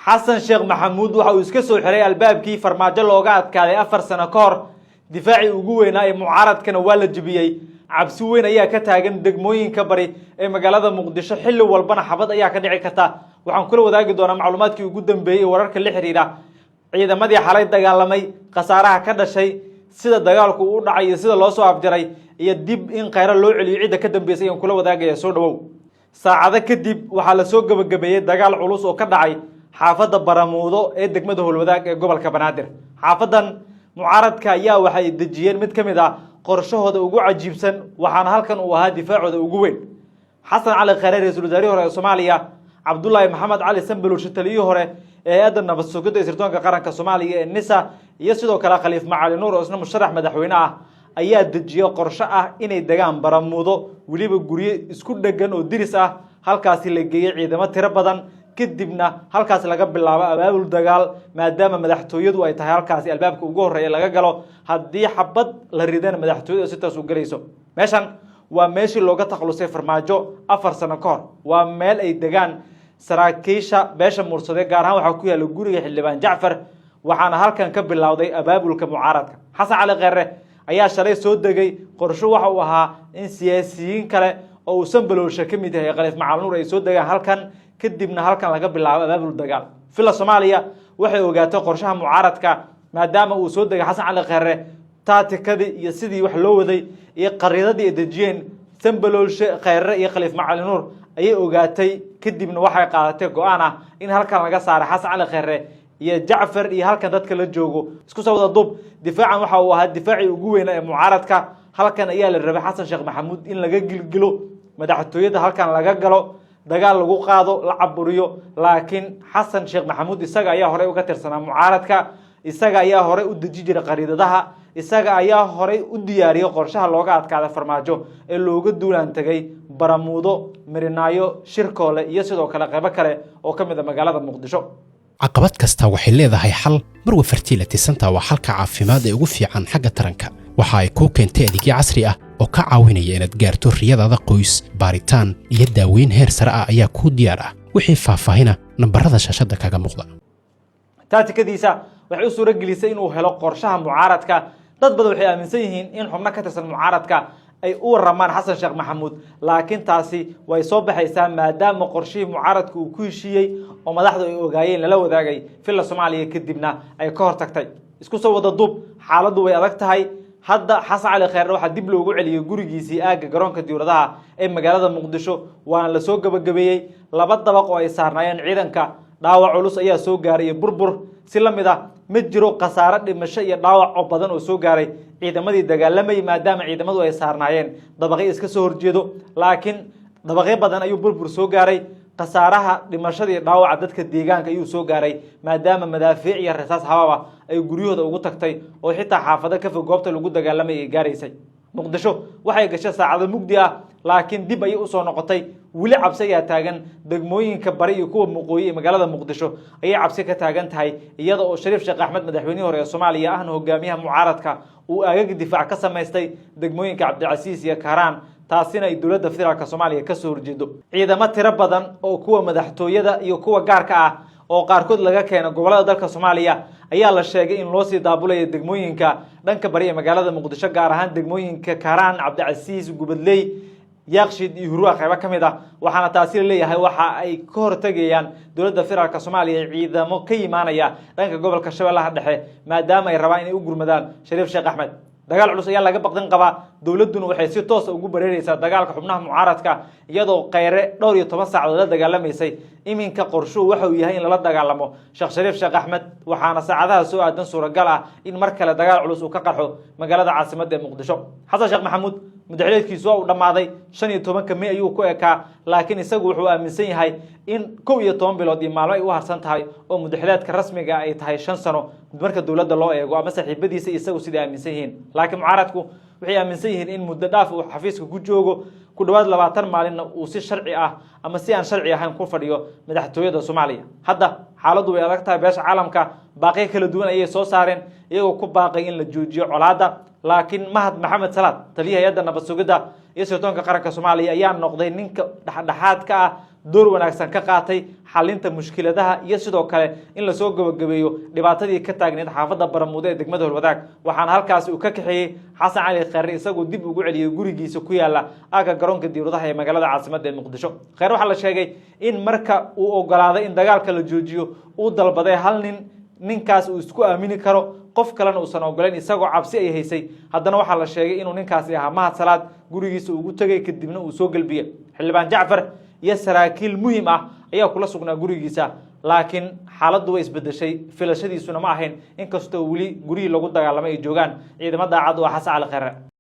xasan sheekh maxamuud waxa uu iska soo xiray albaabkii farmaajo looga adkaaday 4 sano ka hor difaacii ugu weynaa ee mucaaradkana waa la jabiyay cabsi weyn ayaa ka taagan degmooyinka bari ee magaalada muqdisho xilli walbana xabad ayaa ka dhici karta waxaan kula wadaagi doonaa macluumaadkii ugu dambeeyay wararka la xiriira ciidamadii xalay dagaalamay qasaaraha ka dhashay sida dagaalku u dhacay iyo sida loo soo afjaray iyo dib in khayra loo celiyo ciida ka dambeysay aan kula wadaagaya soo dhawow saacado kadib waxaa la soo gabagabeeyay dagaal culus oo ka dhacay xaafadda baramuudo ee degmada howlwadaag ee gobolka banaadir xaafadan mucaaradka ayaa waxay dejiyeen mid ka mid ah qorshahooda ugu cajiibsan waxaana halkan uu ahaa difaacooda ugu weyn xasan cali khayre ra'iisul wasaarihii hore ee Soomaaliya Cabdullaahi Maxamed Cali Sanbalow taliyihii hore ee hay'adda nabad sugidda sirdoonka qaranka Soomaaliya ee NISA iyo sidoo kale Khaliif Macali Nuur oo isna musharax madaxweyne ah ayaa dejiyay qorshe ah inay degaan baramuudo waliba guriye isku dhagan oo diris ah halkaas la geeyay ciidamo tiro badan kadibna halkaas laga bilaabo abaabul dagaal maadaama madaxtooyadu ay tahay halkaas albaabka ugu horeeya laga galo hadii xabad la ridana madaxtooyadu si taas u galayso meeshan waa meeshii looga takhalusay farmaajo 4 sano ka hor waa meel ay degaan saraakiisha beesha mursade gaar ahaan waxa ku yaala guriga xildhibaan Jacfar waxaana halkan ka bilowday abaabulka mucaaradka xasan cali khayre ayaa shalay soo degay qorshe waxa uu ahaa in siyaasiyiin kale oo uu Sanbalow ka mid yahay Khaliif Macali Nuur ay soo degaan halkan kadibna halkan laga bilaabo abaabul dagaal fila Soomaaliya waxay ogaatay qorshaha mucaaradka maadaama uu soo degay xasan cali khayre taatikadii iyo sidii wax loo waday iyo qariidadii ay dejiyeen Sanbalow khayre iyo Khaliif Macali Nuur ayay ogaatay kadibna waxay qaadatay go'aan ah in halkan laga saaro xasan cali khayre iyo Jacfar iyo halkan dadka la joogo isku soo wada dub difaacan waxa uu ahaa difaacii ugu weyn ee mucaaradka halkan ayaa la rabay xasan sheekh maxamuud in laga gilgilo madaxtooyada halkan laga galo dagaal lagu qaado la caburiyo laakiin xasan sheekh maxamuud isaga ayaa hore uga tirsanaa mucaaradka isaga ayaa hore u deji jiray qariidadaha isaga ayaa hore u diyaariyay qorshaha looga adkaada farmaajo ee looga duulaan tagay baramuudo marinaayo shirkoole iyo sidoo kale qayb kale oo kamid ah magaalada muqdisho caqabad kasta waxay leedahay xal marwa fertility center waa xalka caafimaad ee ugu fiican xagga taranka waxa ay ku keentay adeegyo casri ah oo ka caawinaya inaad gaarto riyadaada qoys baaritaan iyo daaweyn heer sare ah ayaa ku diyaar ah wixii faahfaahina nambarada shaashada kaga muuqda taatikadiisa waxay u suura gelisay inuu helo qorshaha mucaaradka dad badan waxay aaminsan yihiin in xubno ka tirsan mucaaradka ay u waramaan xasan sheekh maxamuud laakiin taasi way soo baxaysaa maadaama qorshihii mucaaradku uu ku heshiiyey oo madaxdu ay ogaayeen lala wadaagay fila Soomaaliya kadibna ay ka hortagtay isku soo wada dub xaaladdu way adag tahay hadda xasan cali khayre waxa dib loogu celiyay gurigiisii aaga garoonka diyaaradaha ee magaalada muqdisho waana la soo gabagabeeyay laba dabaq oo ay saarnaayeen ciidanka dhaawac culus ayaa soo gaaray burbur si la mid ah mid jiro qasaare dhimasho iyo dhaawac oo badan oo soo gaaray ciidamadii dagaalamay maadaama ciidamadu ay saarnaayeen dabaqyo iska soo horjeedo laakiin dabaqyo badan ayuu burbur soo gaaray qasaaraha dhimashada iyo dhaawaca dadka deegaanka ayuu soo gaaray maadaama madaafiic iyo rasaas hababa ay guryahooda ugu tagtay oo xitaa xaafado ka fog goobta lagu dagaalamay ay gaaraysay muqdisho waxay gashay saacado mugdi ah laakiin dib ay u soo noqotay wili cabsi ayaa taagan degmooyinka bari iyo kuwa muqooyi ee magaalada muqdisho ayay cabsi ka taagan tahay iyada oo Shariif Sheekh Axmed madaxweynihii hore ee Soomaaliya ahna hogaamiyaha mucaaradka uu aagaga difaac ka sameystay degmooyinka Cabdicasiis iyo Karaan taasina ay dawladda federaalka Soomaaliya ka soo horjeedo ciidamo tiro badan oo kuwa madaxtooyada iyo kuwa gaarka ah oo qaarkood laga keenay gobolada dalka Soomaaliya ayaa la sheegay in loo sii daabulay degmooyinka dhanka bari ee magaalada muqdisho gaar ahaan degmooyinka Karaan Cabdicasiis Gubadley yaaqshid iyo huruuq qayb ka mid ah waxaana taasi leeyahay waxa ay ka hortagayaan dawladda federaalka Soomaaliya ciidamo ka yimaanaya dhanka gobolka Shabeellaha Dhexe maadaama ay rabaan inay u gurmadaan Shariif Sheekh Axmed dagaal culus ayaa laga baqdan qabaa dawladuna waxay si toos ah ugu bareeraysaa dagaalka xubnaha mucaaradka iyadoo Khayre dhowr iyo 10 saacadood la dagaalameysay iminka qorshuhu waxa uu yahay in la dagaalamo Sheekh Shariif Sheekh Axmed waxaana saacadaha soo aadan suuragal ah in mar kale dagaal culus uu ka qarxo magaalada caasimadda ee Muqdisho xasan sheekh maxamuud madaxweynkiisu waa u dhamaaday 15 May ayuu ku ekaa laakiin isagu wuxuu aaminsan yahay in 11 bilood iyo maalmo ay u harsan tahay oo madaxweynaadka rasmiga ay tahay 5 sano marka dawladda loo eego ama saaxiibadiisa isagu sida aaminsan yihiin laakiin mucaaradku waxay aaminsan yihiin in muddo dhaaf uu xafiiska ku joogo ku dhawaad 20 maalin uu si sharci ah ama si aan sharci ahayn ku fadhiyo madaxtooyada Soomaaliya hadda xaaladdu way adag tahay beesha caalamka baaqi kala duwan ayay soo saareen iyagoo ku baaqay in la joojiyo colaadda laakiin Mahad Maxamed Salaad taliyaha hay'adda nabad sugidda iyo sirdoonka qaranka Soomaaliya ayaa noqday ninka dhaxdhaxaadka ah door wanaagsan ka qaatay xalinta mushkiladaha iyo sidoo kale in la soo gabagabeeyo dhibaatadii ka taagneed xaafadda Baramuud ee degmada Holwadaag waxaana halkaas uu ka kaxeeyay Xasan Cali Khayre isagoo dib ugu celiyay gurigiisa ku yaala aaga garoonka diyaaradaha ee magaalada caasimadda ee Muqdisho Khayre waxa la sheegay in marka uu ogolaaday in dagaalka la joojiyo uu dalbaday hal ninkaas uu isku aamini karo qof kalena uusan ogoleen isagoo cabsi ay haysay haddana waxa la sheegay inuu ninkaasi ahaa Mahad Salaad gurigiisa ugu tagay kadibna uu soo galbiyay xildhibaan Jacfar iyo saraakiil muhiim ah ayaa kula sugnaa gurigiisa laakiin xaaladdu way isbedeshay filashadiisuna ma ahayn inkastoo wali guri lagu dagaalamay ay joogaan ciidamada daacad oo Xasan Cali Khayre